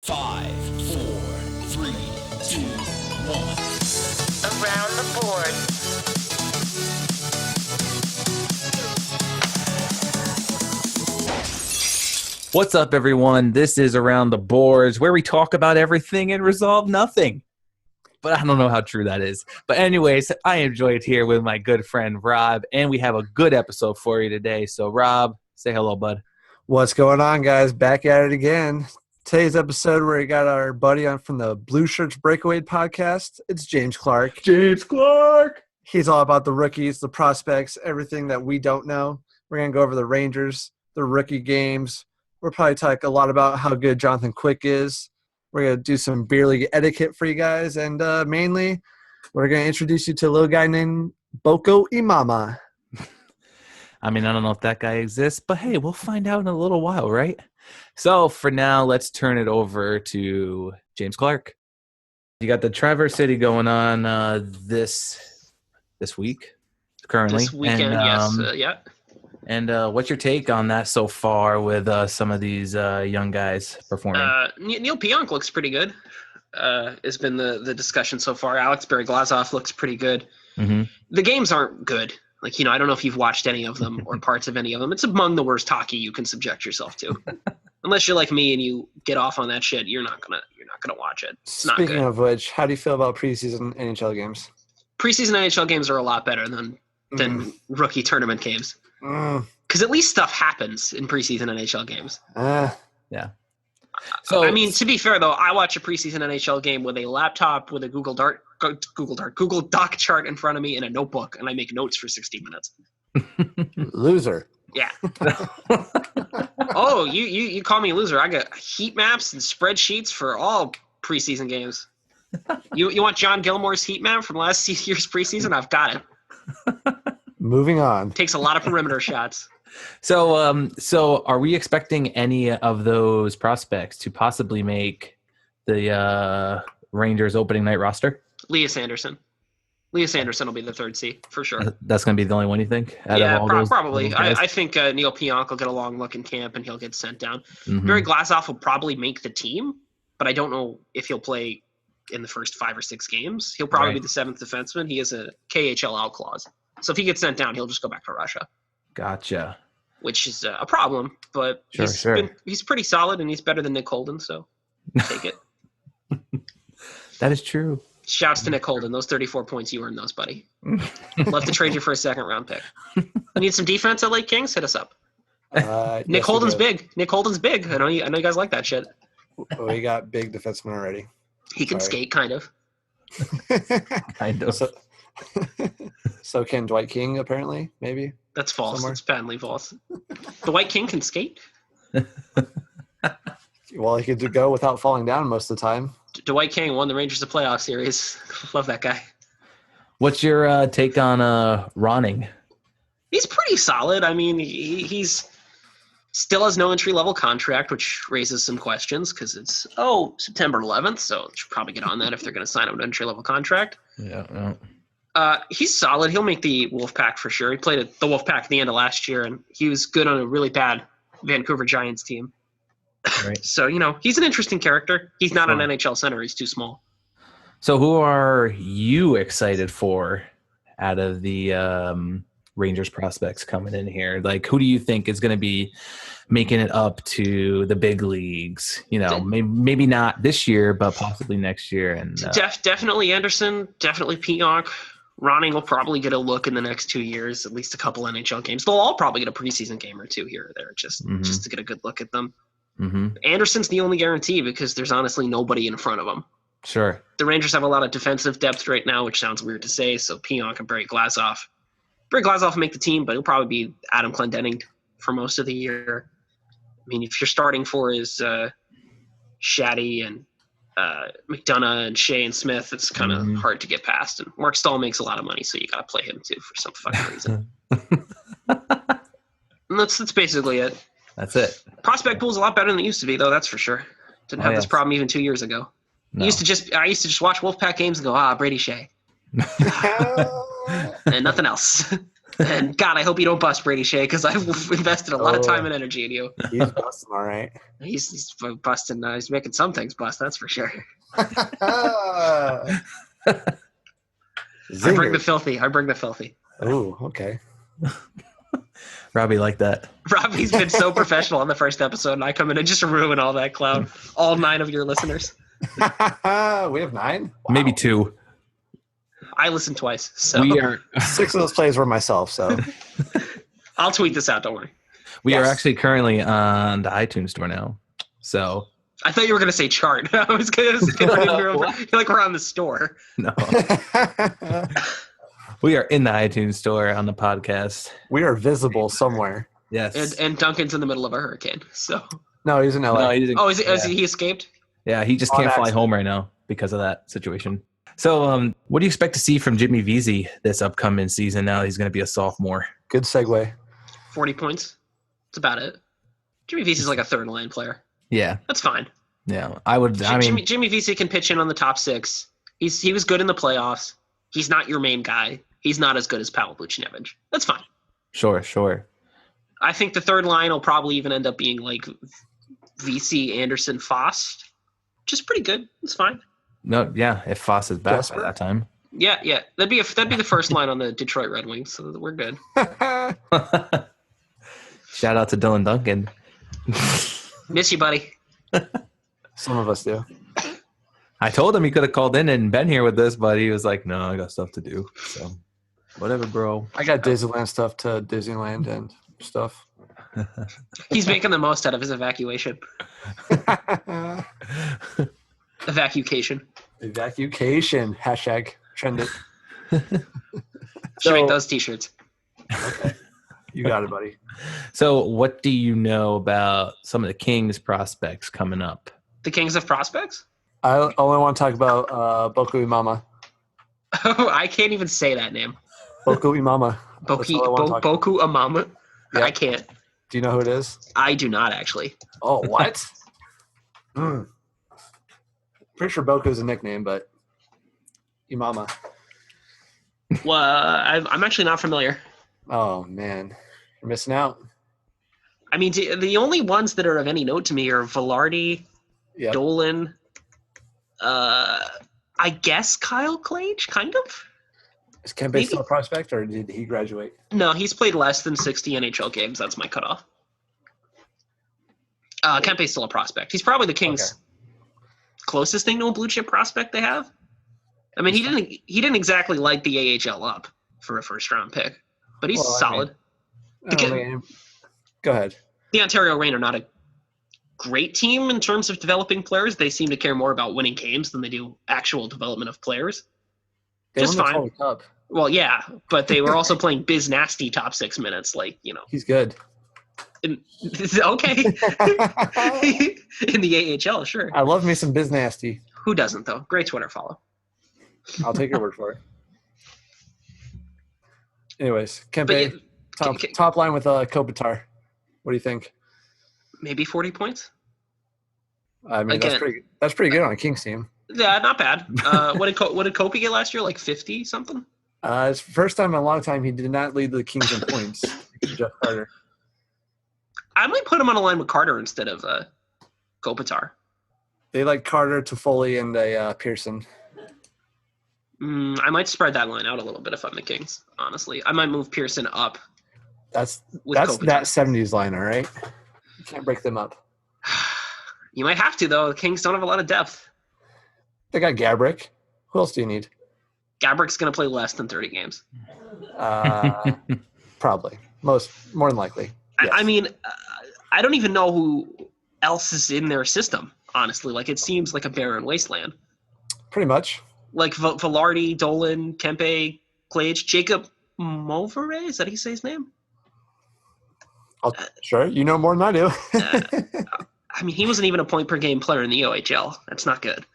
5, 4, 3, 2, 1. Around the board. What's up, everyone? This is Around the Boards, where we talk about everything and resolve nothing. But I don't know how true that is. But anyways, I enjoyed here with my good friend Rob, and we have a good episode for you today. So Rob, say hello, bud. What's going on, guys? Back at it again. Today's episode, where we got our buddy on from the Blueshirts Breakaway podcast. It's James Clark. James Clark! He's all about the rookies, the prospects, everything that we don't know. We're going to go over the Rangers, the rookie games. We'll probably talk a lot about how good Jonathan Quick is. We're going to do some beer league etiquette for you guys. And mainly, we're going to introduce you to a little guy named Boko Imama. I mean, I don't know if that guy exists, but hey, we'll find out in a little while, right? So for now, let's turn it over to James Clark. You got the Traverse City going on this week, currently. This weekend, and, yes. Yeah. And what's your take on that so far with some of these young guys performing? Neil Pionk looks pretty good. Has been the discussion so far. Alex Berry-Glazov looks pretty good. Mm-hmm. The games aren't good. Like, I don't know if you've watched any of them or parts of any of them. It's among the worst hockey you can subject yourself to. Unless you're like me and you get off on that shit, you're not gonna watch it. It's not good. Speaking of which, how do you feel about preseason NHL games? Preseason NHL games are a lot better than rookie tournament games. Because at least stuff happens in preseason NHL games. Yeah. So I mean, to be fair though, I watch a preseason NHL game with a laptop with a Google Doc chart in front of me and a notebook, and I make notes for 60 minutes. Loser. Yeah. Oh, you call me a loser. I got heat maps and spreadsheets for all preseason games. You want John Gilmore's heat map from last year's preseason? I've got it. Moving on. Takes a lot of perimeter shots. So are we expecting any of those prospects to possibly make the Rangers opening night roster? Elias Anderson. Elias Anderson will be the third C for sure. That's going to be the only one you think? Probably. I think Neil Pionk will get a long look in camp and he'll get sent down. Mm-hmm. Barry Glazoff will probably make the team, but I don't know if he'll play in the first 5 or 6 games. He'll probably be the 7th defenseman. He has a KHL out clause. So if he gets sent down, he'll just go back to Russia. Gotcha. Which is a problem, but he's pretty solid and he's better than Nick Holden, so take it. That is true. Shouts to Nick Holden. Those 34 points, you earned those, buddy. Love to trade you for a 2nd round pick. I need some defense at Lake Kings? Hit us up. Nick Holden's big. Nick Holden's big. I know you guys like that shit. We got big defensemen already. He can skate, kind of. Kind of. So can Dwight King, apparently, maybe? That's false. Somewhere. It's patently false. The White King can skate? Well, he could go without falling down most of the time. Dwight King won the Rangers a playoff series. Love that guy. What's your take on Ronning? He's pretty solid. I mean, he's still has no entry-level contract, which raises some questions because it's, September 11th, so should probably get on that if they're going to sign him an entry-level contract. Yeah. He's solid. He'll make the Wolfpack for sure. He played at the Wolfpack at the end of last year, and he was good on a really bad Vancouver Giants team. Right. So, he's an interesting character. He's not an NHL center. He's too small. So who are you excited for out of the Rangers prospects coming in here? Like, who do you think is going to be making it up to the big leagues? Maybe not this year, but possibly next year. And definitely Anderson, definitely Pionk. Ronning will probably get a look in the next 2 years, at least a couple NHL games. They'll all probably get a preseason game or two here or there, just to get a good look at them. Mm-hmm. Anderson's the only guarantee because there's honestly nobody in front of him. Sure. The Rangers have a lot of defensive depth right now, which sounds weird to say, so Pionk and Barry Glazoff. Barry Glazoff will make the team, but he'll probably be Adam Clendenning for most of the year. I mean, if you're starting for is Shaddy and McDonough and Shea and Smith, it's kind of hard to get past. And Mark Stahl makes a lot of money, so you got to play him too for some fucking reason. And that's basically it. That's it. Prospect pool's a lot better than it used to be, though. That's for sure. Didn't have this problem even 2 years ago. No. I used to just watch Wolfpack games and go, Brady Shea, and nothing else. And God, I hope you don't bust Brady Shea because I've invested a lot of time and energy in you. He's busting, all right. He's busting. He's making some things bust. That's for sure. I bring the filthy. Oh, okay. Robbie like that. Robbie's been so professional on the first episode, and I come in and just ruin all that cloud. All 9 of your listeners. We have 9? Wow. Maybe 2. I listened twice. So We are 6 of those plays were myself, so. I'll tweet this out. Don't worry. we are Yes. actually currently on the iTunes store now. So I thought you were going to say chart. I was going to say, you're like we're on the store. no, we are in the iTunes store on the podcast. We are visible somewhere. Yes. And Duncan's in the middle of a hurricane. So No, he's in LA. No, he didn't- is he escaped? Yeah, he just On can't fly accident. home right now because of that situation. So, what do you expect to see from Jimmy Vesey this upcoming season? Now he's going to be a sophomore. Good segue. 40 points. That's about it. Jimmy Vesey's like a third line player. Yeah, That's fine. yeah. I would. I mean, Jimmy Vesey can pitch in on the top 6. He was good in the playoffs. He's not your main guy. He's not as good as Pavel Buchnevich. That's fine. sure. I think the third line will probably even end up being like Vesey, Anderson, Foss. Just pretty good. It's fine. No, yeah. If Foss is back Jasper? by that time, Yeah. That'd be the first line on the Detroit Red Wings, so we're good. shout out to Dylan Duncan. Miss you, buddy. Some of us do. I told him he could have called in and been here with this, but he was like, "No, I got stuff to do." So, whatever, bro. I got Disneyland stuff to Disneyland and stuff. He's making the most out of his evacuation. Evacuation. Evacuation. Hashtag trend it. Should make So- those T-shirts. You got it, buddy. So, what do you know about some of the Kings prospects coming up? The Kings of Prospects? I only want to talk about Boku Imama. Oh, I can't even say that name. Boku Imama. That's all I wanna talk about. Boku Amama. Yeah. I can't. Do you know who it is? I do not actually. Oh, what? Pretty sure Boku is a nickname, but Imama. Well, I'm actually not familiar. Oh, man. You're missing out. I mean, the only ones that are of any note to me are Velarde, Yep. Dolan, I guess Kyle Clage, kind of. Is Kempe Maybe. still a prospect, or did he graduate? No, he's played less than 60 NHL games. That's my cutoff. Kempe's still a prospect. He's probably the Kings' closest thing to a blue chip prospect they have. I mean, he didn't exactly light the AHL up for a first round pick, but he's Well, I solid. Go ahead. The Ontario Reign are not a great team in terms of developing players. They seem to care more about winning games than they do actual development of players. They Just won the fine. Calder Cup. Well, yeah, but they were also playing biz nasty top 6 minutes, like, you know. He's good. Okay. In the AHL, sure. I love me some Biz Nasty. Who doesn't, though? Great Twitter follow. I'll take your word for it. Anyways, But Kempe, yeah, top line with Kopitar. What do you think? maybe 40 points? I mean, Again. that's pretty good on a Kings team. Yeah, not bad. What did Kopi get last year? Like 50 something? It's the first time in a long time he did not lead the Kings in points. Jeff Carter. I might put him on a line with Carter instead of Kopitar. They like Carter, Toffoli, and Pearson. I might spread that line out a little bit if I'm the Kings, honestly. I might move Pearson up That's with that's Kopitar. that 70s line, all right? You can't break them up. You might have to, though. The Kings don't have a lot of depth. They got Gabrick. Who else do you need? Gabrick's going to play less than 30 games. Probably. More than likely. Yes. I mean, I don't even know who else is in their system, honestly. Like, it seems like a barren wasteland. Pretty much. Like, Velarde, Dolan, Kempe, Clage, Jacob Movere? Is that how you say his name? Sure. You know more than I do. I mean, he wasn't even a point-per-game player in the OHL. That's not good.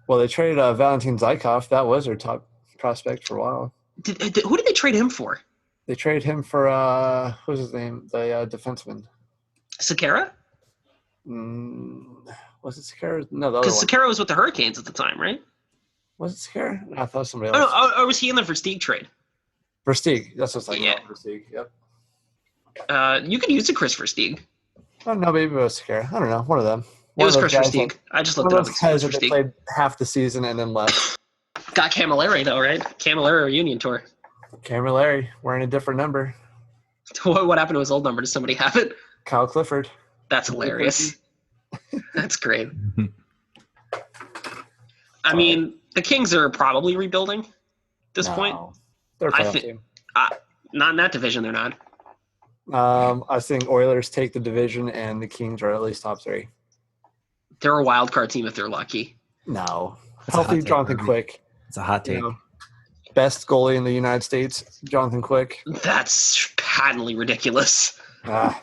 Well, they traded Valentin Zykov. That was their top prospect for a while. Who did they trade him for? They traded him for what was his name? The defenseman. Sakara? Was it Sakara? No, the other Because one. Sakara was with the Hurricanes at the time, right? Was it Sakara? I thought somebody Oh, else. no, or was he in the Versteeg trade? Versteeg. That's what's like. Yeah. Versteeg. Yep. You could use a Chris Versteeg. I don't know. Maybe it was Sakara. I don't know. One of them. It was Chris guys Versteeg. I just one looked it of up. those It's guys Chris that they Versteeg. played half the season and then left. Got Camilleri though, right? Camilleri Union Tour. Camilleri wearing a different number. What happened to his old number? Did somebody have it? Kyle Clifford. That's hilarious. That's great. I mean, the Kings are probably rebuilding at this point. They're a I playoff think- team. Not in that division, they're not. I think Oilers take the division and the Kings are at least top 3. They're a wild card team if they're lucky. No. That's a hot Healthy take, Jonathan Ruby. Quick. It's a hot take. You know, best goalie in the United States, Jonathan Quick. That's patently ridiculous. I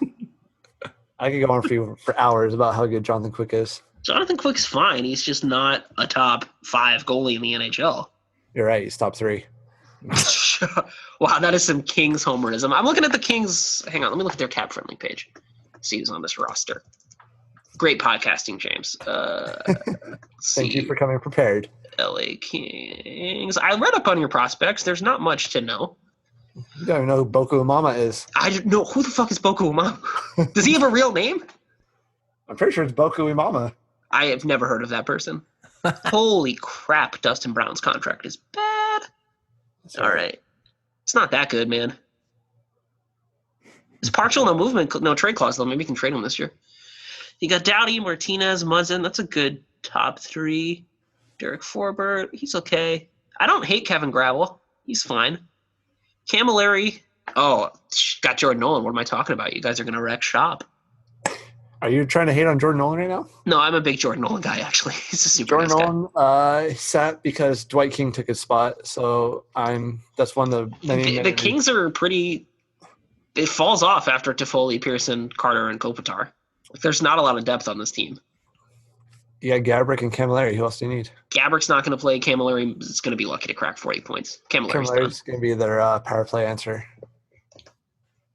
could go on for hours about how good Jonathan Quick is. Jonathan Quick's fine. He's just not a top 5 goalie in the NHL. You're right. He's top 3. Wow, that is some Kings homerism. I'm looking at the Kings. Hang on, let me look at their cap friendly page. See who's on this roster. Great podcasting, James. Thank you for coming prepared. LA Kings. I read up on your prospects. There's not much to know. You don't even know who Boku Umama is. I don't know who the fuck is Boku Umama. Does he have a real name? I'm pretty sure it's Boku Umama. I have never heard of that person. Holy crap, Dustin Brown's contract is bad. All right. It's not that good, man. It's partial, no movement, no trade clause, though. Maybe we can trade him this year. You got Doughty, Martinez, Muzzin. That's a good top 3. Derek Forbert. He's okay. I don't hate Kevin Gravel. He's fine. Camilleri. Oh, got Jordan Nolan. What am I talking about? You guys are going to wreck shop. Are you trying to hate on Jordan Nolan right now? No, I'm a big Jordan Nolan guy, actually. He's a super Jordan nice guy. Nolan sat because Dwight King took his spot, so that's one of the many. The Kings are pretty. It falls off after Toffoli, Pearson, Carter, and Kopitar. There's not a lot of depth on this team. You got Gabrick and Camilleri. Who else do you need? Gabrick's not going to play. Camilleri is going to be lucky to crack 40 points. Camilleri's done. Camilleri's going to be their power play answer.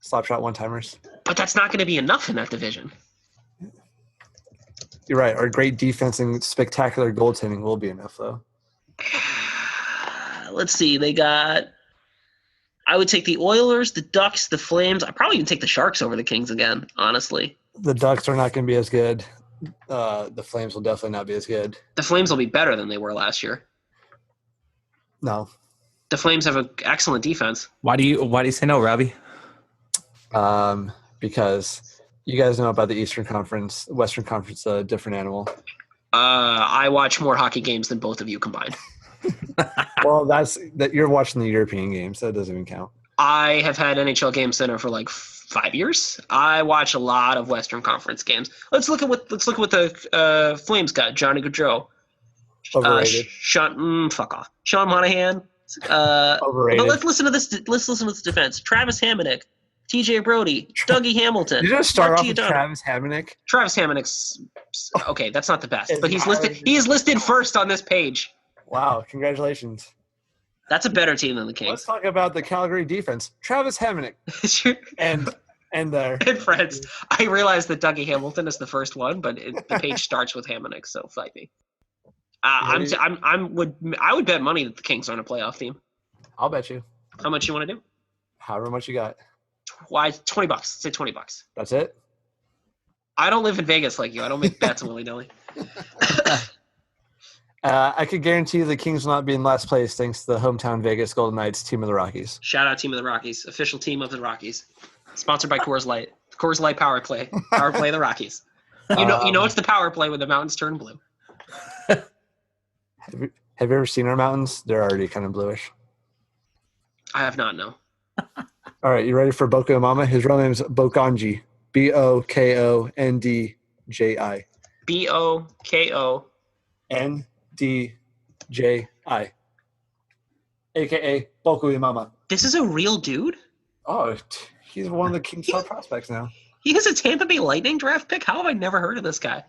Slap shot one-timers. But that's not going to be enough in that division. You're right. Our great defense and spectacular goaltending will be enough, though. Let's see. They got. I would take the Oilers, the Ducks, the Flames. I'd probably even take the Sharks over the Kings again, honestly. The Ducks are not going to be as good. The Flames will definitely not be as good. The Flames will be better than they were last year. No. The Flames have an excellent defense. Why do you say no, Robbie? Because you guys know about the Eastern Conference. Western Conference, a different animal. I watch more hockey games than both of you combined. Well, that's that you're watching the European games. That doesn't even count. I have had NHL Game Center for like 5 years. I watch a lot of Western Conference games. Let's look at what the Flames got. Johnny Gaudreau, Overrated. fuck off. Sean Monahan. Overrated. But let's listen to this. Let's listen to this defense. Travis Hamonic, T.J. Brody, Dougie Hamilton. Did you just start Mark off with Giordano. Travis Hamonic? Travis Hamonic's okay. That's not the best, Is but he's he listed. higher? He is listed first on this page. Wow! Congratulations. That's a better team than the Let's Kings. talk about the Calgary defense. Travis Hamonic and there. And friends, I realize that Dougie Hamilton is the first one, but the page starts with Hamonic, so fight me. I would bet money that the Kings aren't a playoff team. I'll bet you. How much you want to do? However much you got. Why $20? Say $20. That's it. I don't live in Vegas like you. I don't make bets willy nilly. I could guarantee the Kings will not be in last place thanks to the hometown Vegas Golden Knights team of the Rockies. Shout out Team of the Rockies, official team of the Rockies, sponsored by Coors Light. Coors Light Power Play of the Rockies. You know it's the power play when the mountains turn blue. Have you ever seen our mountains? They're already kind of bluish. I have not, no. All right, you ready for Boko Mama? His real name is Bokonji. Bokondji. BOKO. NDJI. AKA Boku Mama. This is a real dude? Oh, he's one of the Kings top prospects now. He is a Tampa Bay Lightning draft pick? How have I never heard of this guy?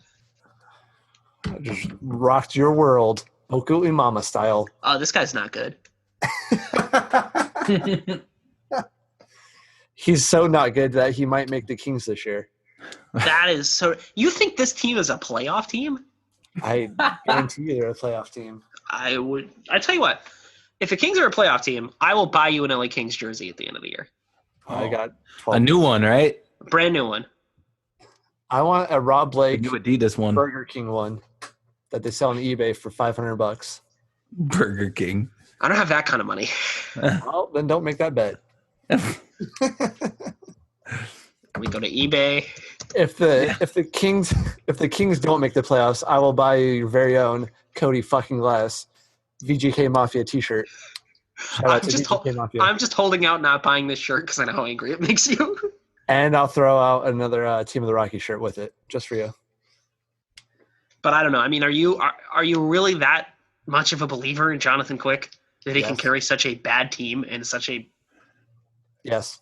I just rocked your world. Boku Imama style. Oh, this guy's not good. He's so not good that he might make the Kings this year. That is so. You think this team is a playoff team? I guarantee you they're a playoff team. I tell you what. If the Kings are a playoff team, I will buy you an LA Kings jersey at the end of the year. I got a 12. new one, right? A brand new one. I want a Rob The Blake new Adidas one. Burger King one that they sell on eBay for $500. Burger King. I don't have that kind of money. Well, then don't make that bet. We go to eBay. If the Kings don't make the playoffs, I will buy you your very own Cody fucking Glass VGK Mafia T-shirt. Shout out to VGK Mafia. I'm just holding out not buying this shirt because I know how angry it makes you. And I'll throw out another Team of the Rocky shirt with it, just for you. But I don't know. I mean, are you really that much of a believer in Jonathan Quick that he can Yes. carry such a bad team and such a? Yes.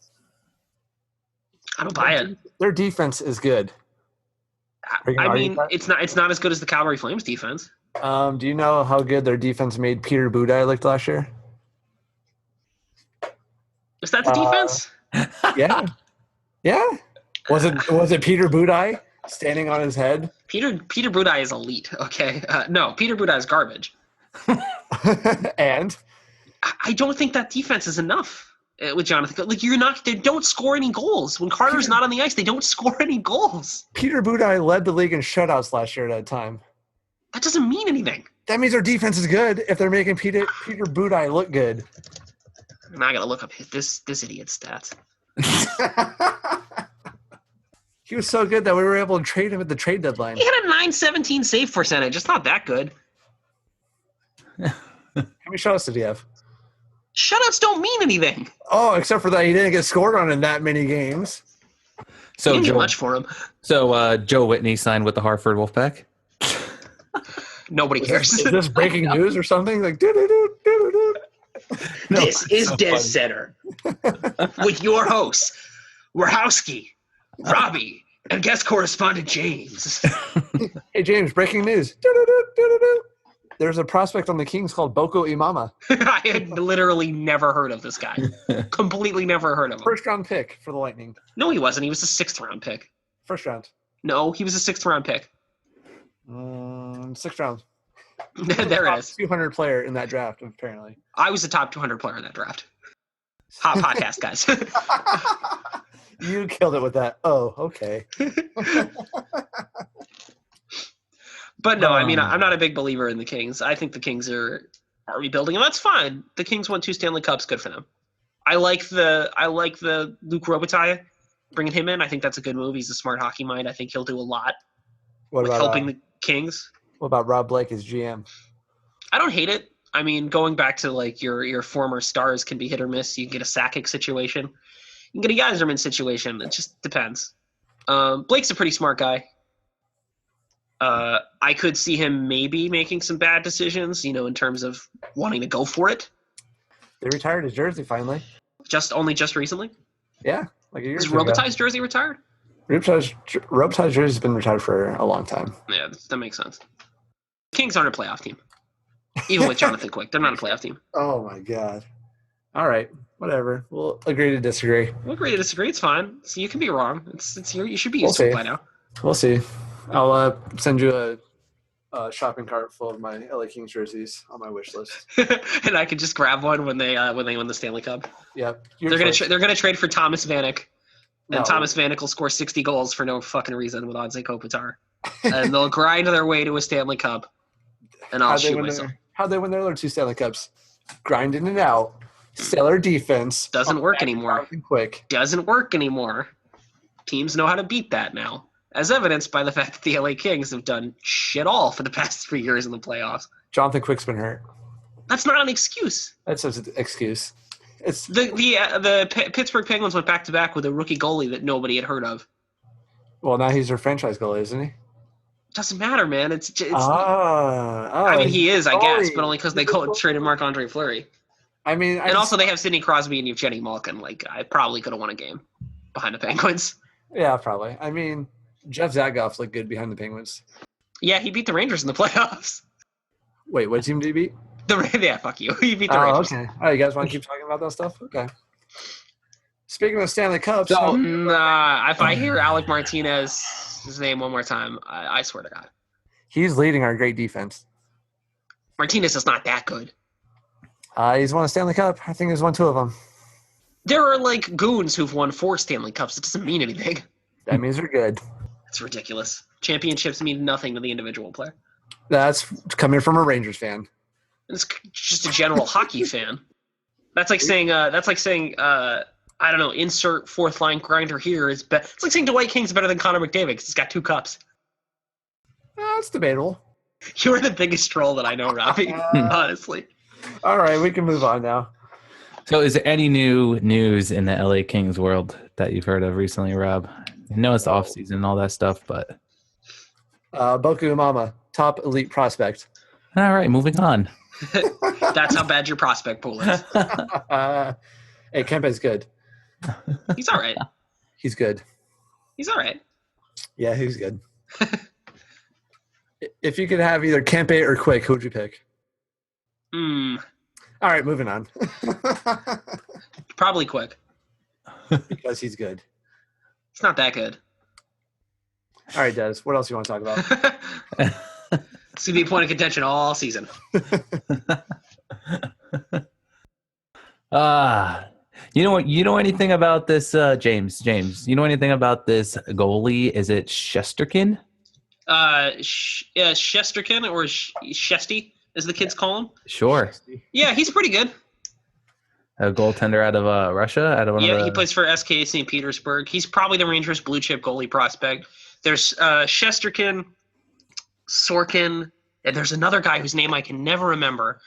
I don't buy it. Their defense is good. Are you gonna I argue mean, that? it's not as good as the Calgary Flames defense. Do you know how good their defense made Peter Budaj look last year? Is that the defense? Yeah. Yeah. Was it Peter Budaj standing on his head? Peter Budaj is elite. Okay, no, Peter Budaj is garbage. And I don't think that defense is enough with Jonathan. Like they don't score any goals when Carter's not on the ice. They don't score any goals. Peter Budaj led the league in shutouts last year at a time. That doesn't mean anything. That means their defense is good if they're making Peter Budaj look good. Now I gotta look up this idiot's stats. He was so good that we were able to trade him at the trade deadline. He had a .917 save percentage. It's not that good. How many shutouts did he have? Shutouts don't mean anything. Oh, except for that he didn't get scored on in that many games. So Didn't get Joe, much for him. Joe Whitney signed with the Hartford Wolfpack. Nobody cares. Is this breaking news or something? Like, doo-doo-doo. This is so Dead funny. Center with your hosts, Warhowski, Robbie, and guest correspondent James. Hey, James, breaking news. Doo-doo-doo-doo-doo. There's a prospect on the Kings called Boko Imama. I had literally never heard of this guy. Completely never heard of him. First round pick for the Lightning. No, he wasn't. He was a 6th round pick. First round. No, he was a 6th round pick. 6th round. There it Top is. 200 player in that draft, apparently. I was the top 200 player in that draft. Hot podcast, guys. You killed it with that. Oh, okay. But no, I mean, I'm not a big believer in the Kings. I think the Kings are rebuilding, and that's fine. The Kings won 2 Stanley Cups. Good for them. I like the Luke Robitaille, bringing him in. I think that's a good move. He's a smart hockey mind. I think he'll do a lot What with about helping the Kings. what about Rob Blake as GM? I don't hate it. I mean, going back to like your former stars can be hit or miss. You can get a Sakic situation. You can get a Yzerman situation. It just depends. Blake's a pretty smart guy. I could see him maybe making some bad decisions, in terms of wanting to go for it. They retired his jersey finally. Just recently. Yeah, like a year Is or two ago. Robitaille's jersey retired? Robitaille's jersey's been retired for a long time. Yeah, that makes sense. Kings aren't a playoff team. Even with Jonathan Quick, they're not a playoff team. Oh my god. All right, whatever. We'll agree to disagree. We'll agree to disagree. It's fine. So you can be wrong. You should be We'll used to it see. by now. We'll see. I'll send you a shopping cart full of my LA Kings jerseys on my wish list. And I could just grab one when they win the Stanley Cup. Yep. They're gonna trade for Thomas Vanek, and No. Thomas Vanek will score 60 goals for no fucking reason with Anze Kopitar, and they'll grind their way to a Stanley Cup, and I'll shoot myself. How'd they win their other 2 Stanley Cups? Grinding it out. Stellar defense. Doesn't work anymore. Quick. Doesn't work anymore. Teams know how to beat that now, as evidenced by the fact that the LA Kings have done shit all for the past 3 years in the playoffs. Jonathan Quick's been hurt. That's not an excuse. That's just an excuse. It's The Pittsburgh Penguins went back to back with a rookie goalie that nobody had heard of. well, now he's their franchise goalie, isn't he? Doesn't matter, man. It's I I mean, he is, I guess, goalie. but only because they traded Marc-Andre Fleury. I mean, And also they have Sidney Crosby and Evgeny Malkin. Like, I probably could have won a game behind the Penguins. yeah, probably. I mean, Jeff Zagoff looked good behind the Penguins. Yeah, he beat the Rangers in the playoffs. Wait, what team did he beat? Yeah, fuck you. He beat the Oh, Rangers. okay. Oh, you guys want to keep talking about that stuff? Okay. Speaking of Stanley Cups, So- If I hear Alec Martinez's name one more time, I swear to God. he's leading our great defense. Martinez is not that good. He's won a Stanley Cup. I think he's won 2 of them. There are like goons who've won 4 Stanley Cups. It doesn't mean anything. That means they're good. It's ridiculous. Championships mean nothing to the individual player. That's coming from a Rangers fan. It's just a general hockey fan. That's like saying. I don't know. Insert 4th line grinder here is better. It's like saying Dwight King's better than Connor McDavid because he's got 2 cups. That's debatable. You're the biggest troll that I know, Robbie. Honestly. All right, we can move on now. So is there any new news in the LA Kings world that you've heard of recently, Rob? I know it's the offseason and all that stuff, but... Boku Umama, top elite prospect. All right, moving on. That's how bad your prospect pool is. Hey, Kempe's good. He's all right. He's good. He's all right. Yeah, he's good. If you could have either Kempe or Quick, who would you pick? All right, moving on. Probably Quick. Because he's good. It's not that good. All right, Des, what else you want to talk about? It's going to be a point of contention all season. You know what? You know anything about this, James? James, you know anything about this goalie? Is it Shesterkin? Shesterkin or Shesty, as the kids call him. Sure. Yeah, he's pretty good. A goaltender out of Russia? He plays for SK St. Petersburg. He's probably the Rangers' blue chip goalie prospect. There's Shesterkin, Sorkin, and there's another guy whose name I can never remember.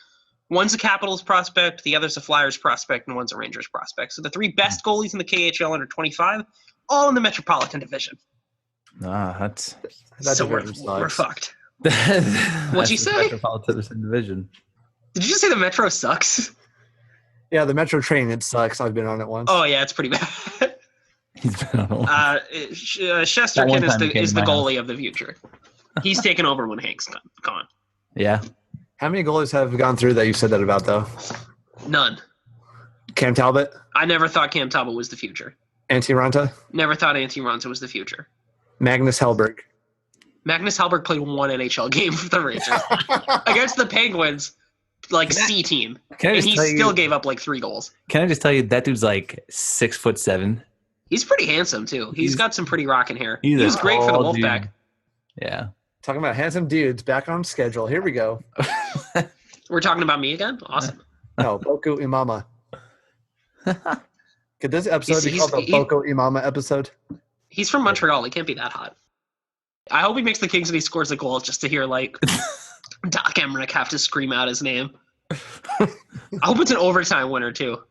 One's a Capitals prospect, the other's a Flyers prospect, and one's a Rangers prospect. So the 3 best goalies in the KHL under 25, all in the Metropolitan Division. That's So we're fucked. What'd you say? Metropolitan Division. Did you just say the Metro sucks? Yeah, the Metro train, it sucks. I've been on it once. Oh, yeah, it's pretty bad. He's been on one. Shesterkin is the goalie of the future. He's taken over when Hank's gone. Yeah. How many goalies have gone through that you said that about, though? None. Cam Talbot? I never thought Cam Talbot was the future. Antti Ranta? Never thought Antti Ranta was the future. Magnus Hellberg? Magnus Hellberg played 1 NHL game for the Rangers against the Penguins, like C team, and he still gave up like 3 goals. Can I just tell you that dude's like 6'7"? He's pretty handsome too. He's got some pretty rocking hair. He He's was great for the tall Wolfpack. dude. Yeah. Talking about handsome dudes back on schedule. Here we go. We're talking about me again? Awesome. No, Boku Imama. Could this episode be called the Boku Imama episode? He's from Montreal. He can't be that hot. I hope he makes the Kings and he scores a goal just to hear like Doc Emmerich have to scream out his name. I hope it's an overtime winner too.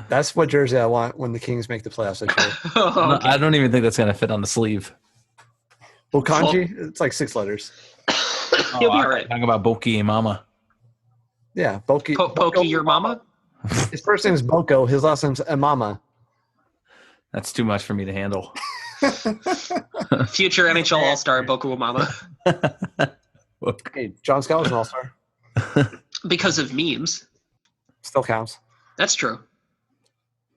That's what jersey I want when the Kings make the playoffs this year. Oh, okay. I don't even think that's going to fit on the sleeve. Bokanji? It's like 6 letters. He'll be all right. Talking about Boki and Mama. Yeah, Boki. Pokey your mama? His first name is Boko. His last name's Imama. That's too much for me to handle. Future NHL All-Star Boku Mama. Hey, John Scott was an all-star. Because of memes. Still counts. That's true.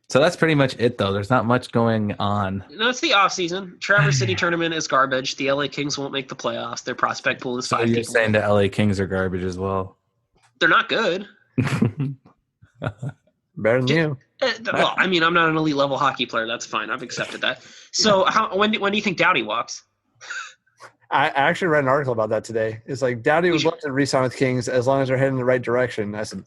So that's pretty much it, though. There's not much going on. No, it's the offseason. Traverse City tournament is garbage. The LA Kings won't make the playoffs. Their prospect pool is So 5 you're people. saying the LA Kings are garbage as well? They're not good. Better than you. Well, I mean, I'm not an elite level hockey player. That's fine. I've accepted that. So when do you think Doughty walks? I actually read an article about that today. It's like Doughty would love to re-sign with Kings as long as they're heading in the right direction. I said,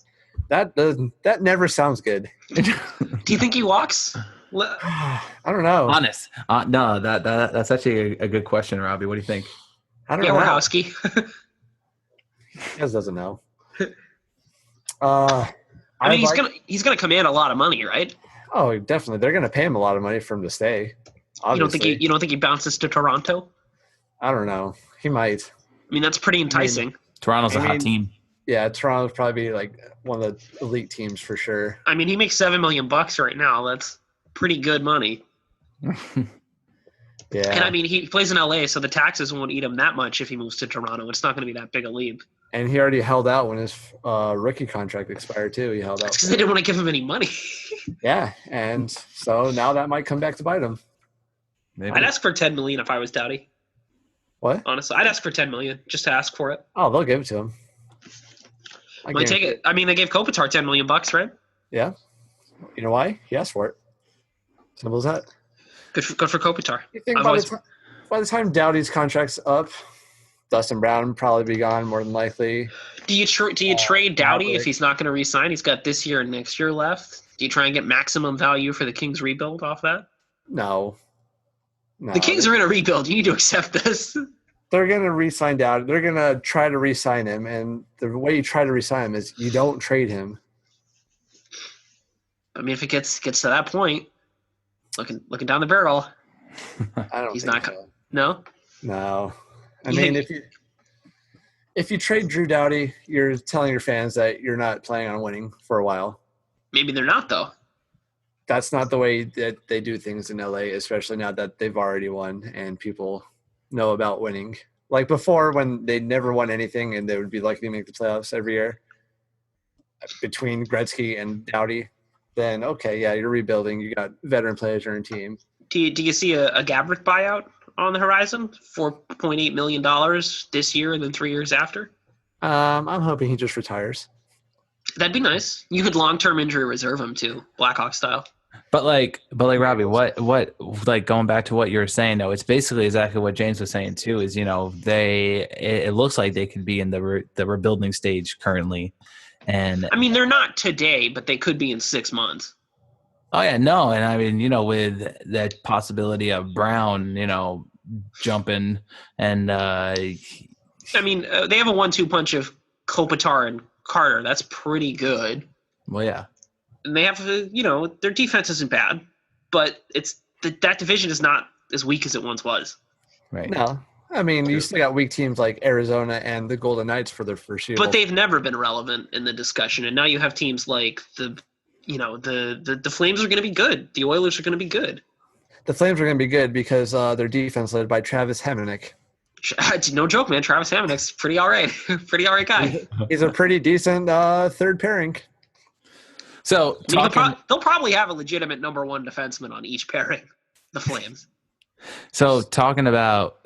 that never sounds good. Do you think he walks? I don't know. Honest. No, that's actually a good question, Robbie. What do you think? I don't know. Jaworowski. He just doesn't know. I mean, he's gonna command a lot of money, right? Oh, definitely. They're going to pay him a lot of money for him to stay. Obviously. You don't think he bounces to Toronto? I don't know. He might. I mean, that's pretty enticing. Toronto's a hot team. Yeah, Toronto would probably be like one of the elite teams for sure. I mean, he makes $7 million right now. That's pretty good money. Yeah. And I mean, he plays in LA, so the taxes won't eat him that much if he moves to Toronto. It's not going to be that big a leap. And he already held out when his rookie contract expired too. He held out because they didn't want to give him any money. Yeah, and so now that might come back to bite him. Maybe. I'd ask for $10 million if I was Doughty. What? Honestly, I'd ask for $10 million just to ask for it. Oh, they'll give it to him. I Might take guarantee it. I mean, they gave Kopitar $10 million, right? Yeah. You know why? He asked for it. Simple as that. Good for Kopitar. You think I've by always- the time Doughty's contract's up, Dustin Brown would probably be gone more than likely. Do you trade Doughty Maverick. if he's not going to re-sign? He's got this year and next year left. Do you try and get maximum value for the Kings rebuild off that? No. The Kings are in a rebuild. You need to accept this. They're going to re-sign Doughty. They're going to try to re-sign him, and the way you try to re-sign him is you don't trade him. I mean, if it gets to that point, looking down the barrel, I don't he's think not. so. No. No. I You mean, think- if you trade Drew Doughty, you're telling your fans that you're not planning on winning for a while. Maybe they're not though. That's not the way that they do things in LA, especially now that they've already won and people know about winning. Like before, when they never won anything and they would be lucky to make the playoffs every year between Gretzky and Doughty, then okay, yeah, you're rebuilding. You got veteran players on your team. Do you see a Gabrick buyout on the horizon? $4.8 million this year and then 3 years after. I'm hoping he just retires. That'd be nice. You could long-term injury reserve him too, Blackhawk style. But like Robbie, what like going back to what you were saying though, it's basically exactly what James was saying too. Is it looks like they could be in the rebuilding stage currently, and I mean they're not today, but they could be in 6 months. oh yeah, no, and I mean with that possibility of Brown, jumping, and I mean they have a 1-2 punch of Kopitar and Carter. That's pretty good. well yeah, And they have, their defense isn't bad, but that division is not as weak as it once was. right. No, I mean you still got weak teams like Arizona and the Golden Knights for their foreseeable. But they've never been relevant in the discussion, and now you have teams like the Flames are going to be good. The Oilers are going to be good. The Flames are going to be good because their defense led by Travis Hamonic. No joke, man. Travis Hamonic's pretty all right. Pretty all right guy. He's a pretty decent third pairing. So I mean, talking, they'll probably have a legitimate number one defenseman on each pairing. The Flames. talking about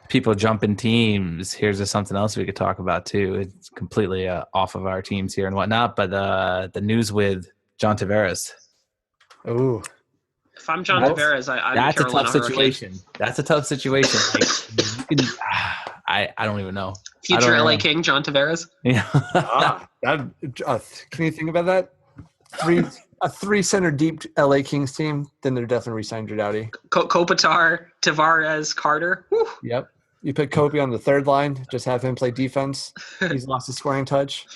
people jumping teams. Here's just something else we could talk about too. It's completely off of our teams here and whatnot, but the news with John Tavares. Ooh. If I'm John That's- Tavares, I'm That's a Carolina tough Hurricane. situation. That's a tough situation. Like, you can, I don't even know. Future I don't LA know. King, John Tavares. Yeah. Can you think about that? A three center deep LA Kings team, then they're definitely re-signed Drew Doughty. Kopitar, Tavares, Carter. Whew. Yep. You put Kobe on the third line, just have him play defense. He's lost his scoring touch.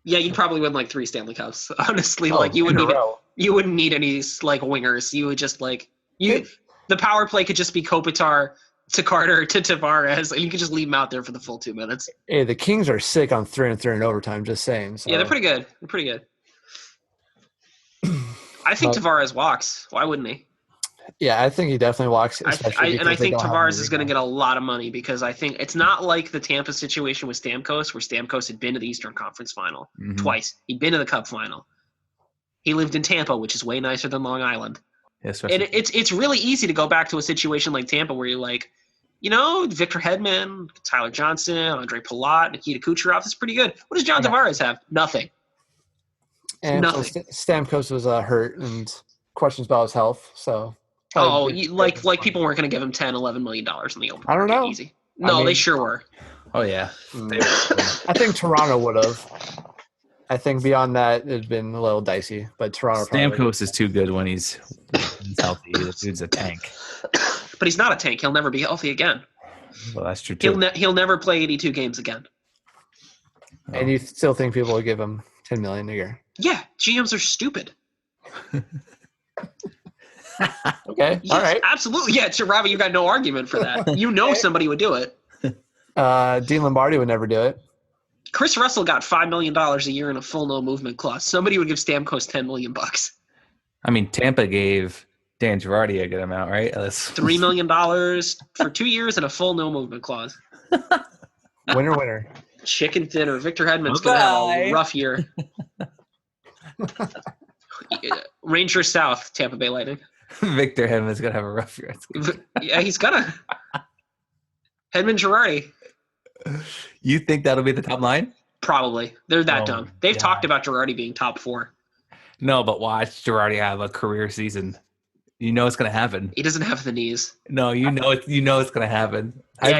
Yeah, you'd probably win like 3 Stanley Cups. Honestly, Oh, you in a wouldn't need row. you wouldn't need any like wingers. You would just the power play could just be Kopitar to Carter to Tavares, and you could just leave them out there for the full 2 minutes. Hey, the Kings are sick on 3-on-3 in overtime, just saying. So. Yeah, they're pretty good. They're pretty good. I think Tavares walks. Why wouldn't he? Yeah, I think he definitely walks. I Especially think Tavares is going to get a lot of money because I think it's not like the Tampa situation with Stamkos, where Stamkos had been to the Eastern Conference Final Mhm. twice. He'd been to the Cup Final. He lived in Tampa, which is way nicer than Long Island. Yeah, especially- And it's really easy to go back to a situation like Tampa where you're like, Victor Hedman, Tyler Johnson, Andre Palat, Nikita Kucherov. That's pretty good. What does John Yeah. Tavares have? Nothing. And so nothing. Stamkos was hurt and questions about his health. So Oh, probably- like people weren't going to give him $10, $11 million in the open. I don't market know. Easy. No, mean- they sure were. oh yeah. I think Toronto would have. I think beyond that, it'd been a little dicey. But Toronto probably. Stamkos is too good when he's healthy. The dude's a tank. But he's not a tank. He'll never be healthy again. Well, that's true too. He'll never play 82 games again. And you still think people would give him $10 million a year? Yeah, GMs are stupid. Okay, Yes, all right. absolutely. Yeah, Robbie, you got no argument for that. You know somebody would do it. Dean Lombardi would never do it. Chris Russell got $5 million a year in a full no movement clause. Somebody would give Stamkos $10 million. I mean, Tampa gave Dan Girardi a good amount, right? That's $3 million for 2 years and a full no movement clause. Winner, winner. Chicken dinner. Victor Hedman's going to have Bye. a rough year. Rangers South, Tampa Bay Lightning. Victor Hedman's gonna have a rough year. Yeah, he's gonna. Hedman Girardi. You think that'll be the top line? Probably. They're that Oh, dumb. They've God. talked about Girardi being top 4. No, but watch Girardi have a career season. You know it's gonna happen. He doesn't have the knees. No, you know it's gonna happen. Yeah,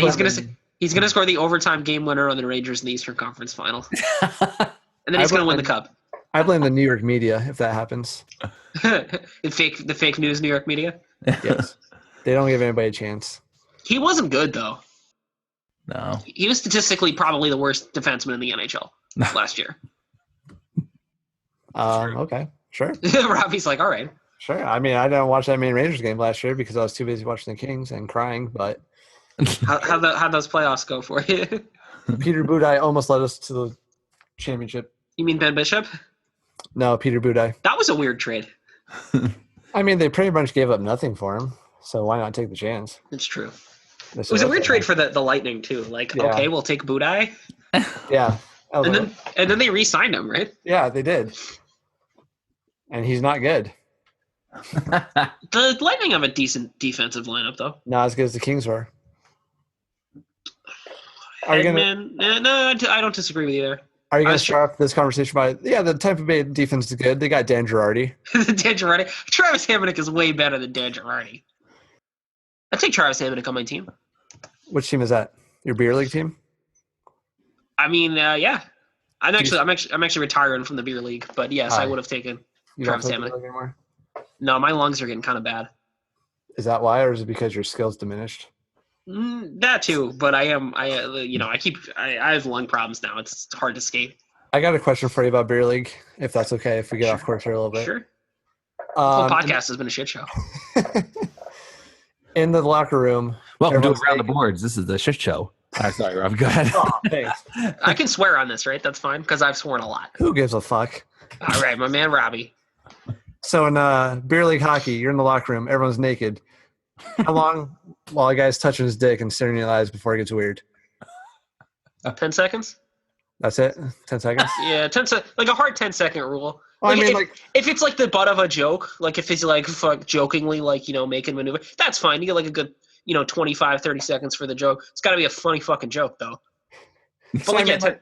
he's gonna score the overtime game winner on the Rangers in the Eastern Conference Final, and then he's gonna win the cup. I blame the New York media if that happens. the fake news New York media. Yes. They don't give anybody a chance. He wasn't good though. No. He was statistically probably the worst defenseman in the NHL last year. Okay. Sure. Robbie's like, all right. Sure. I mean, I didn't watch that main Rangers game last year because I was too busy watching the Kings and crying, but How'd those playoffs go for you? Peter Budaj almost led us to the championship. You mean Ben Bishop? No, Peter Budaj. That was a weird trade. I mean, they pretty much gave up nothing for him, so why not take the chance? It's true. It was a weird trade for the Lightning too. Like, Yeah. okay, we'll take Budaj, Yeah. and then they re-signed him, right? Yeah, they did. And he's not good. The Lightning have a decent defensive lineup, though. Not as good as the Kings were. Are you gonna Hedman, no, I don't disagree with you there. Are you I going was to start off this conversation by the Tampa Bay defense is good. They got Dan Girardi. Dan Girardi. Travis Hamonic is way better than Dan Girardi. I'd take Travis Hamonic on my team. Which team is that? Your beer league team? I mean, yeah. I'm actually retiring from the beer league, but yes, I would have taken You don't Travis play beer Hamonic. league anymore? No, my lungs are getting kind of bad. Is that why, or is it because your skills diminished? That too, but I have lung problems now. It's hard to skate. I got a question for you about beer league, if that's okay, if we get off course here a little bit. Sure. The whole podcast has been a shit show. In the locker room. Welcome to everyone's Around the naked. Boards. This is the shit show. Sorry, Rob. Go ahead. Oh, thanks. I can swear on this, right? That's fine, because I've sworn a lot. Who gives a fuck? All right, my man Robbie. So in beer league hockey, you're in the locker room, everyone's naked. How long while a guy's touching his dick and staring in your eyes before it gets weird? 10 seconds? That's it? 10 seconds? Yeah, 10 like a hard 10-second rule. Well, I Like, mean, if it's like the butt of a joke, like if it's like jokingly, like, making maneuver, that's fine. You get like a good, 25, 30 seconds for the joke. It's got to be a funny fucking joke, though. But So, I like, mean, yeah,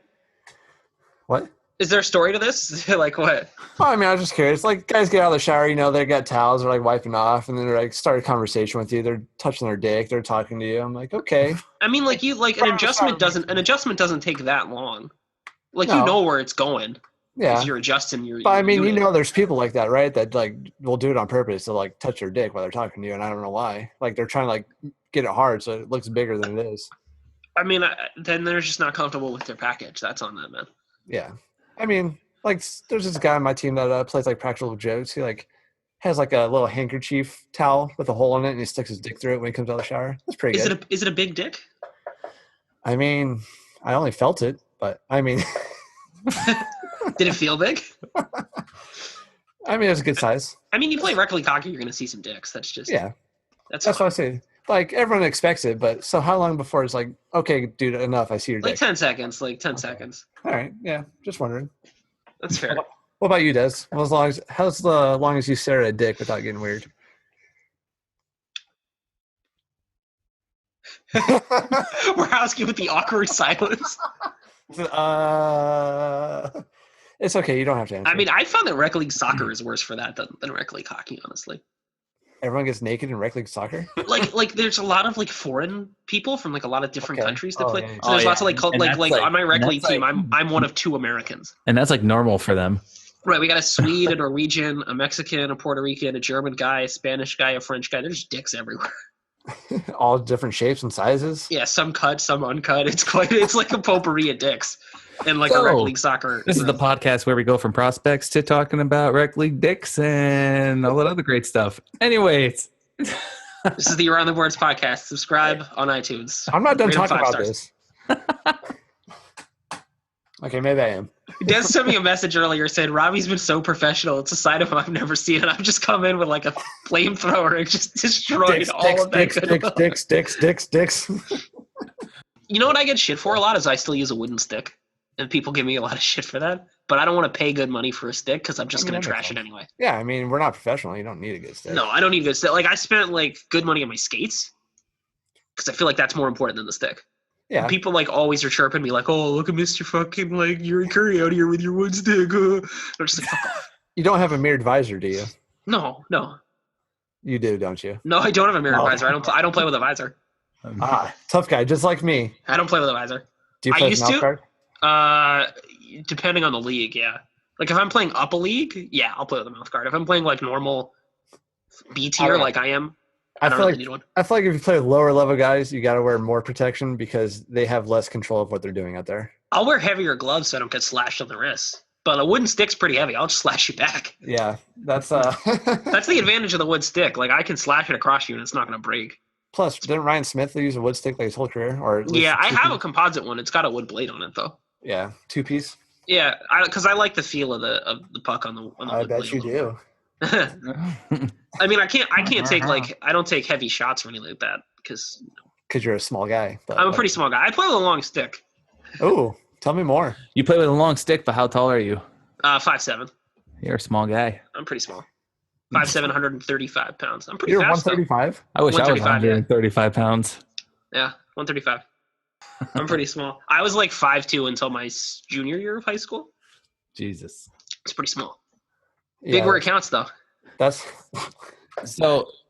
what? is there a story to this? Like what? Oh, I mean, I was just curious. Like, guys get out of the shower, they got towels, they're like wiping off, and then they're like start a conversation with you. They're touching their dick, they're talking to you. I'm like, okay. I mean, like an adjustment doesn't take that long. Like No. you know where it's going. Yeah. If you're adjusting your. But I your mean, unit. there's people like that, right? That like will do it on purpose to like touch their dick while they're talking to you, and I don't know why. Like they're trying to like get it hard so it looks bigger than it is. I mean, then they're just not comfortable with their package. That's on them, man. Yeah. I mean, like there's this guy on my team that plays like practical jokes. He like has like a little handkerchief towel with a hole in it, and he sticks his dick through it when he comes out of the shower. That's pretty good. Is it a big dick? I mean, I only felt it, but I mean, Did it feel big? I mean, it was a good size. I mean, you play rec league hockey, you're going to see some dicks. That's just That's That's fine. what I say. Like everyone expects it, but so how long before it's like, okay, dude, enough? I see your Like dick. 10 seconds. Like 10 seconds. All right, yeah, just wondering. That's fair. What about you, Des? How's the longest you stare at a dick without getting weird? We're asking with the awkward silence. It's okay. You don't have to answer. I mean, I found that rec league soccer is worse for that than rec league hockey, honestly. everyone gets naked in rec league soccer. Like there's a lot of like foreign people from like a lot of different Okay. countries that Oh, play. yeah, yeah. So there's Oh, lots of yeah. like cult, And like that's like like- on my rec and league that's team, like- I'm one of 2 Americans. And that's like normal for them. Right, we got a Swede, a Norwegian, a Mexican, a Puerto Rican, a German guy, a Spanish guy, a French guy. There's dicks everywhere. All different shapes and sizes. Yeah, some cut, some uncut. It's like a potpourri of dicks in like a So, rec league soccer. This is the podcast where we go from prospects to talking about rec league dicks and all that other great stuff. Anyways, This is the Around the Boards podcast. Subscribe on iTunes. I'm not done Rate 'em talking 5 about stars. this. Okay, maybe I am. Des sent me a message earlier saying Robbie's been so professional. It's a side of him I've never seen, and I've just come in with like a flamethrower and just destroyed all of that good luck. Dicks. You know what I get shit for a lot is I still use a wooden stick, and people give me a lot of shit for that. But I don't want to pay good money for a stick because I'm just going that to makes trash it sense. anyway. Yeah, I mean, we're not professional. You don't need a good stick. No, I don't need a good stick. Like I spent like good money on my skates because I feel like that's more important than the stick. Yeah. People like always are chirping me like, "Oh, look at Mr. fucking like Yuri Curry out here with your wood stick." I'm just like, fuck off. You don't have a mirrored visor, do you? No. You do, don't you? No, I don't have a mirrored Oh. visor. I don't play with a visor. Tough guy, just like me. I don't play with a visor. Do you I play used with mouth to. guard? Depending on the league, yeah. Like if I'm playing up a league, yeah, I'll play with a mouth guard. If I'm playing like normal B tier, like I am, I don't feel really like need one. I feel like if you play with lower level guys, you got to wear more protection because they have less control of what they're doing out there. I'll wear heavier gloves so I don't get slashed on the wrist. But a wooden stick's pretty heavy. I'll just slash you back. Yeah, that's That's the advantage of the wood stick. Like I can slash it across you and it's not going to break. Plus, didn't Ryan Smith use a wood stick like his whole career? Or at least Yeah, I have a two-piece? composite one. It's got a wood blade on it though. Yeah, 2-piece. Yeah, because I like the feel of the puck on the I wood bet blade you a little do. bit. I mean, I can't take like I don't take heavy shots or anything like that because Because you're a small guy. But I'm a pretty small guy. I play with a long stick. Oh, tell me more. You play with a long stick, but how tall are you? 5'7". You're a small guy. I'm pretty small. 5'7", 135 pounds. I'm pretty You're fast. 135. I wish I was 135, yeah. 135 pounds. Yeah, 135. I'm pretty small. I was like 5'2" until my junior year of high school. Jesus. It's pretty small. Yeah, Big where it counts, though. That's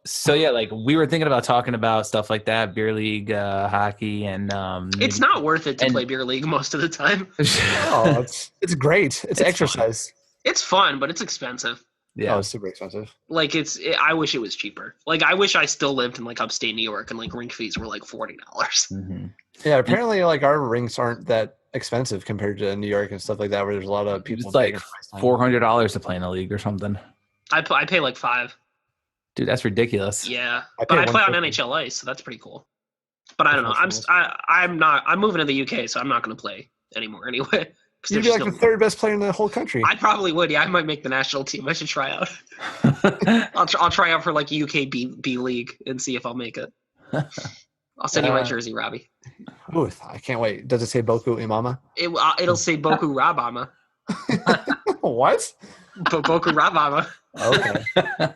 So yeah, like we were thinking about talking about stuff like that, beer league, hockey, and It's not worth it to and- play beer league most of the time. oh, it's great. It's It's exercise. It's fun, but it's expensive. yeah. Oh, it's super expensive. Like I wish it was cheaper. Like I wish I still lived in like upstate New York and like rink fees were like $40. Mhm. Yeah, apparently, like our rinks aren't that expensive compared to New York and stuff like that, where there's a lot of people. It's like paying price tag. $400 to play in a league or something. I pay like $5. Dude, that's ridiculous. Yeah, I but pay I play on 150. NHL ice, so that's pretty cool. But I don't know. That's I'm not. I'm moving to the UK, so I'm not going to play anymore anyway. 'Cause You'd there's be like still- the third best player in the whole country. I probably would. Yeah, I might make the national team. I should try out. I'll try out for like UK B League and see if I'll make it. I'll send you my jersey, Robbie. Ooh, I can't wait. Does it say Boku Imama? It'll say Boku Rabama. What? Boku Rabama. Okay.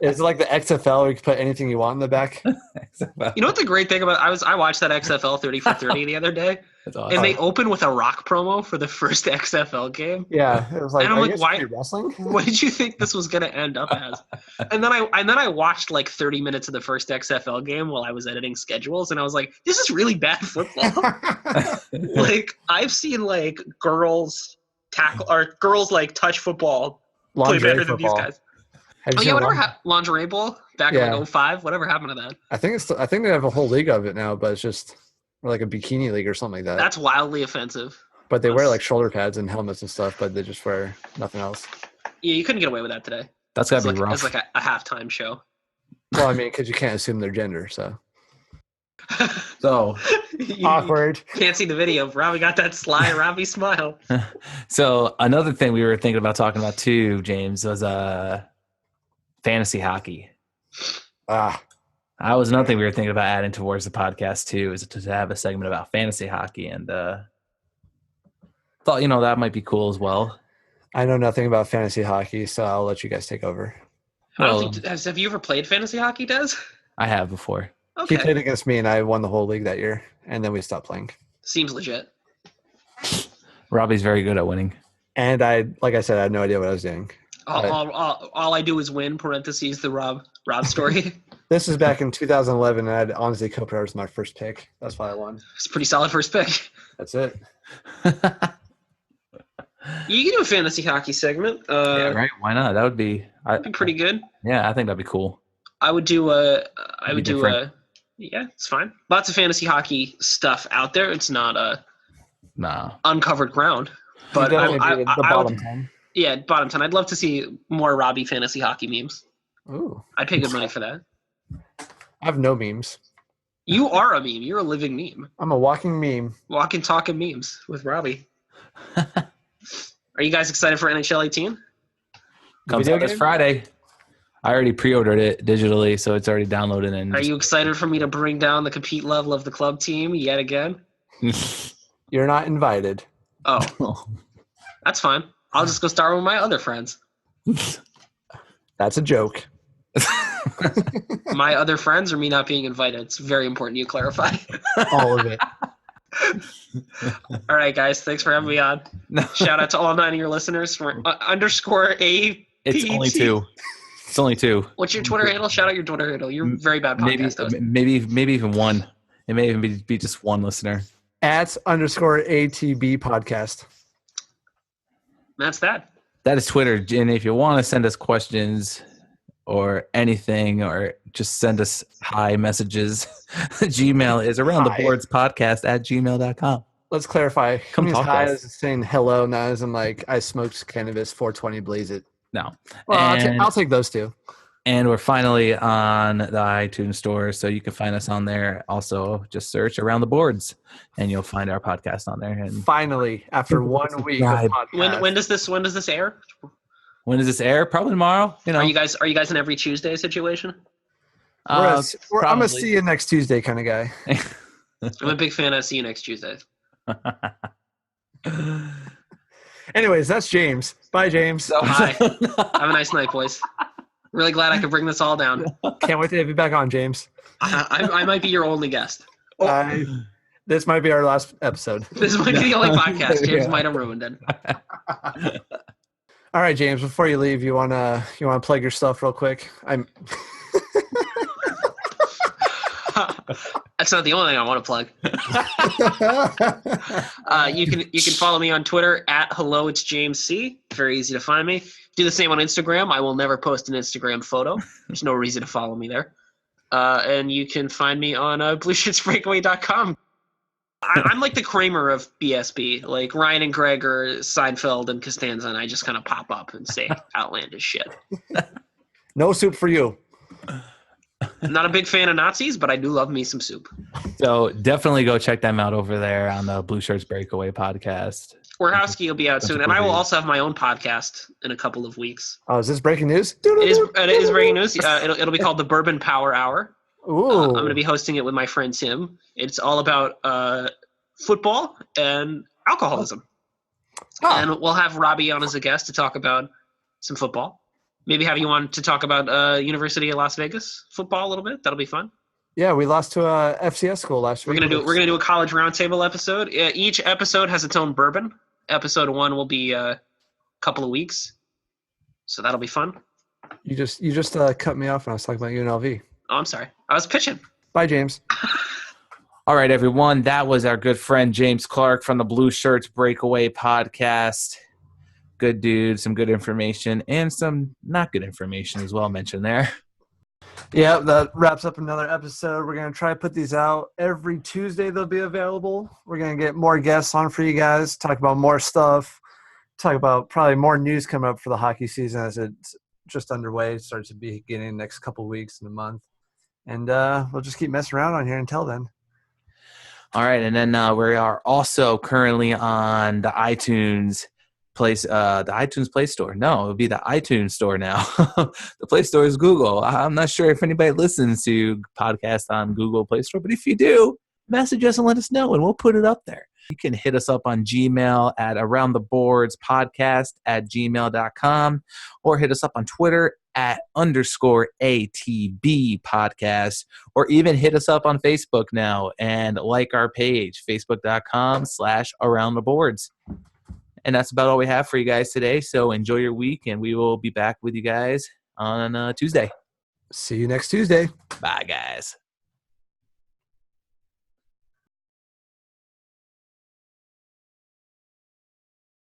Is it like the XFL where you can put anything you want in the back? You know what the great thing about I watched that XFL 30 for 30 the other day, That's awesome. and they opened with a rock promo for the first XFL game. Yeah. It was like, And I'm are like, you guys why- really wrestling? What did you think this was gonna end up as? And then I watched like 30 minutes of the first XFL game while I was editing schedules, and I was like, this is really bad football. Like I've seen like girls tackle or girls like touch football play Lingerie better than these football. guys. Have you Oh seen yeah, whatever lingerie? lingerie ball back in Yeah. like 05. Whatever happened to that? I think they have a whole league of it now, but it's just like a bikini league or something like that. That's wildly offensive. But they wear like shoulder pads and helmets and stuff, but they just wear nothing else. Yeah, you couldn't get away with that today. That's gotta It's be like, rough. it's like a halftime show. Well, I mean, because you can't assume their gender, so So You awkward. can't see the video. Robbie got that sly Robbie smile. So another thing we were thinking about talking about too, James, was fantasy hockey. Ah, That was another thing we were thinking about adding towards the podcast too, is to have a segment about fantasy hockey, and thought that might be cool as well. I know nothing about fantasy hockey, so I'll let you guys take over. I don't Well, think, have you ever played fantasy hockey, Des? I have before. He Okay. played against me, and I won the whole league that year, and then we stopped playing. Seems legit. Robbie's very good at winning. And like I said, I had no idea what I was doing. All I do is win, parentheses, the Rob story. This is back in 2011, and I'd honestly Cooper was my first pick. That's why I won. It's a pretty solid first pick. That's it. You can do a fantasy hockey segment. Yeah, right? Why not? That would be. Be pretty good. Yeah, I think that'd be cool. I would do a. Be different. Yeah, it's fine. Lots of fantasy hockey stuff out there. It's not Nah. uncovered ground. But You I, definitely did the I bottom would, 10. yeah, bottom 10. I'd love to see more Robbie fantasy hockey memes. Ooh, I'd pay good money for that. I have no memes. You are a meme. You're a living meme. I'm a walking meme. Walking, talking memes with Robbie. Are you guys excited for NHL 18? Comes Video out this game? Friday. I already pre-ordered it digitally, so it's already downloaded. And Are you excited for me to bring down the compete level of the club team yet again? You're not invited. Oh, that's fine. I'll just go start with my other friends. That's a joke. My other friends or me not being invited? It's very important you clarify. All of it. All right, guys. Thanks for having me on. No. Shout out to all 9 of your listeners for underscore APT. It's only 2. It's only 2. What's your Twitter handle? Shout out your Twitter handle. You're a very bad Maybe podcast host. maybe even 1. It may even be just 1 listener. @_ATB podcast. That's that. That is Twitter. And if you want to send us questions or anything, or just send us hi messages, Gmail is aroundtheboardspodcast@gmail.com. Let's clarify. Come Come talk to hi us. is saying hello, not as in like I smoked cannabis 420 blaze it. No. Well, And- I'll take those 2. And we're finally on the iTunes store, so you can find us on there. Also, just search Around the Boards, and you'll find our podcast on there. And Finally, after 1 week of Subscribe. podcast. When does this air? when does this air? Probably tomorrow. You know, Are you guys an every Tuesday situation? I'm a probably. see you next Tuesday kind of guy. I'm a big fan of See You Next Tuesday. Anyways, that's James. Bye, James. Bye. Have a nice night, boys. Really glad I could bring this all down. Can't wait to have you back on, James. I might be your only guest. This might be our last episode. This might be the only podcast. James Yeah. might have ruined it. All right, James. Before you leave, you wanna plug your stuff real quick? That's not the only thing I want to plug. You can follow me on Twitter @HelloIt'sJamesC. Very easy to find me. Do the same on Instagram. I will never post an Instagram photo. There's no reason to follow me there. And you can find me on BlueshirtsBreakaway.com. I'm like the Kramer of BSB. Like Ryan and Greg are Seinfeld and Costanza, and I just kind of pop up and say outlandish shit. No soup for you. I'm not a big fan of Nazis, but I do love me some soup. So definitely go check them out over there on the Blue Shirts Breakaway podcast. Warhowski will be out soon, and I will also have my own podcast in a couple of weeks. Oh, is this breaking news? It is breaking news. It'll be called the Bourbon Power Hour. Ooh. I'm going to be hosting it with my friend Tim. It's all about football and alcoholism. Oh. And we'll have Robbie on as a guest to talk about some football. Maybe have you on to talk about University of Las Vegas football a little bit. That'll be fun. Yeah, we lost to a FCS school last We're week. gonna do a college roundtable episode. Each episode has its own bourbon. Episode 1 will be a couple of weeks, so that'll be fun. You just cut me off when I was talking about UNLV. Oh, I'm sorry. I was pitching. Bye, James. All right, everyone. That was our good friend James Clark from the Blue Shirts Breakaway podcast. Good dude, some good information, and some not good information as well mentioned there. Yeah, that wraps up another episode. We're going to try to put these out every Tuesday. They'll be available. We're going to get more guests on for you guys, talk about more stuff, talk about probably more news coming up for the hockey season as it's just underway. It starts to be beginning next couple of weeks in a month. And we'll just keep messing around on here until then. All right, and then we are also currently on the iTunes Play Store. No, it would be the iTunes Store now. The Play Store is Google. I'm not sure if anybody listens to podcasts on Google Play Store, but if you do, message us and let us know, and we'll put it up there. You can hit us up on Gmail at aroundtheboardspodcast@gmail.com, or hit us up on Twitter @_ATB podcast, or even hit us up on Facebook now and like our page, facebook.com/aroundtheboards. And that's about all we have for you guys today. So enjoy your week, and we will be back with you guys on Tuesday. See you next Tuesday. Bye, guys.